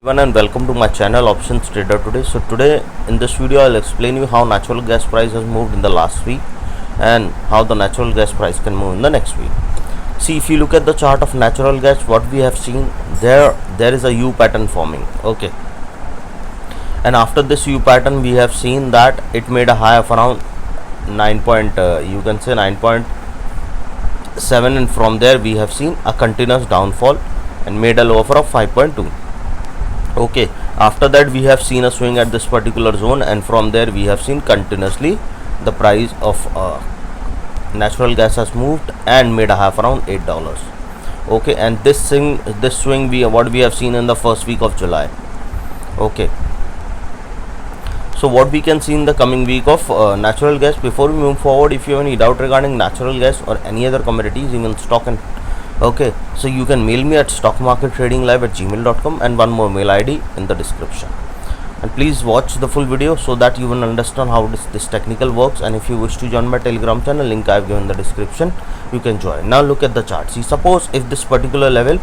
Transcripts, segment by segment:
Everyone and welcome to my channel Options Trader Today. So today in this video I'll explain you how natural gas price has moved in the last week and how the natural gas price can move in the next week. See, if you look at the chart of natural gas, what we have seen there is a U pattern forming. Okay, and after this U pattern we have seen that it made a high of around 9.7, and from there we have seen a continuous downfall and made a low offer of 5.2. okay, after that we have seen a swing at this particular zone, and from there we have seen continuously the price of natural gas has moved and made a high of around $8. okay, and this swing what we have seen in the first week of July. okay, so what we can see in the coming week of natural gas. Before we move forward, if you have any doubt regarding natural gas or any other commodities, even stock and okay, so you can mail me at stockmarkettradinglive@gmail.com and one more mail ID in the description. And please watch the full video so that you will understand how this technical works. And if you wish to join my Telegram channel, link I have given in the description, you can join. Now look at the chart. See, suppose if this particular level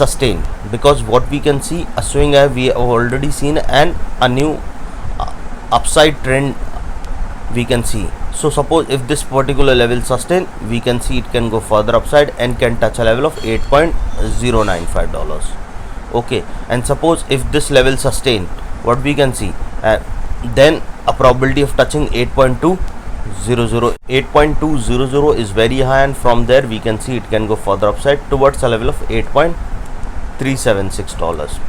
sustain, because what we can see a swing we have already seen and a new upside trend we can see. So suppose if this particular level sustain, we can see it can go further upside and can touch a level of $8.095. okay, and suppose if this level sustain, what we can see then a probability of touching 8.200 is very high, and from there we can see it can go further upside towards a level of $8.376.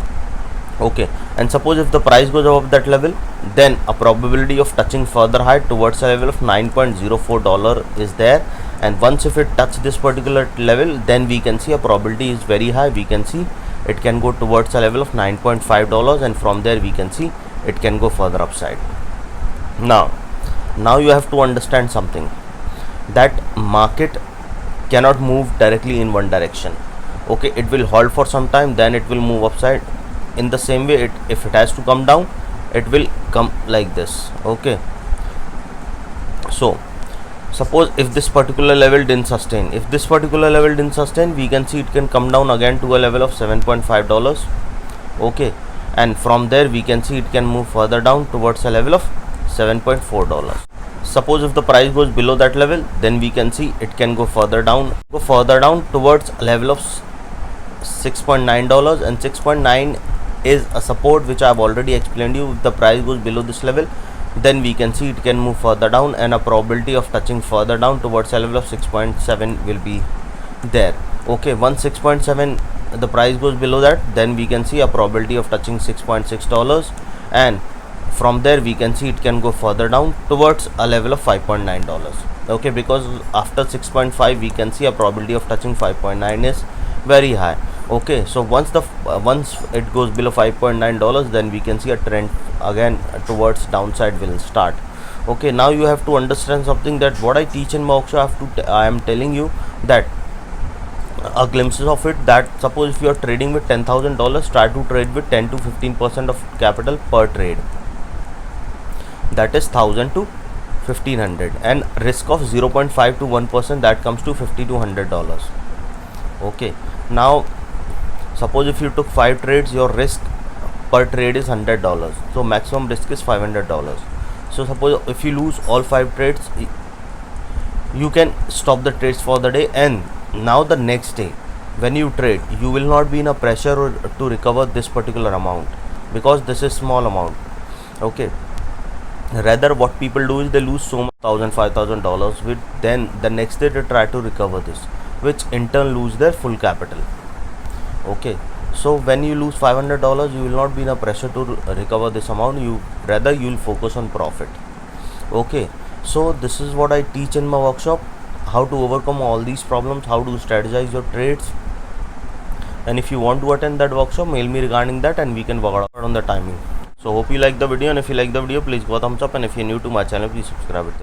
okay, and suppose if the price goes above that level, then a probability of touching further high towards a level of $9.04 is there, and once if it touch this particular level, then we can see a probability is very high. We can see it can go towards a level of $9.5, and from there we can see it can go further upside. Now you have to understand something, that market cannot move directly in one direction. okay, it will halt for some time, then it will move upside. In the same way, if it has to come down, it will come like this. okay, so suppose if this particular level didn't sustain, we can see it can come down again to a level of $7.5. okay, and from there we can see it can move further down towards a level of $7.4. suppose if the price goes below that level, then we can see it can go further down towards a level of $6.9, and 6.9 is a support which I have already explained you. If the price goes below this level, then we can see it can move further down, and a probability of touching further down towards a level of 6.7 will be there. okay, once 6.7 the price goes below that, then we can see a probability of touching $6.6, and from there we can see it can go further down towards a level of $5.9. okay, because after 6.5 we can see a probability of touching 5.9 is very high. okay, so once it goes below $5.9, then we can see a trend again towards downside will start. okay, now you have to understand something, that what I teach in my workshop, I am telling you that a glimpses of it, that suppose if you are trading with $10,000, try to trade with 10 to 15% of capital per trade, that is 1,000 to 1,500, and risk of 0.5 to 1%, that comes to $50 to $100. okay, now suppose if you took 5 trades, your risk per trade is $100, so maximum risk is $500. so suppose if you lose all 5 trades, you can stop the trades for the day, and now the next day when you trade, you will not be in a pressure to recover this particular amount, because this is small amount. okay, rather what people do is they lose so much, $1,000-$5,000 with, then the next day they try to recover this, which in turn lose their full capital. okay, so when you lose $500, you will not be in a pressure to recover this amount, you will focus on profit. okay, so this is what I teach in my workshop, how to overcome all these problems, how to strategize your trades. And if you want to attend that workshop, mail me regarding that and we can work out on the timing. So hope you like the video, and if you like the video, please go thumbs up, and if you're new to my channel, please subscribe it.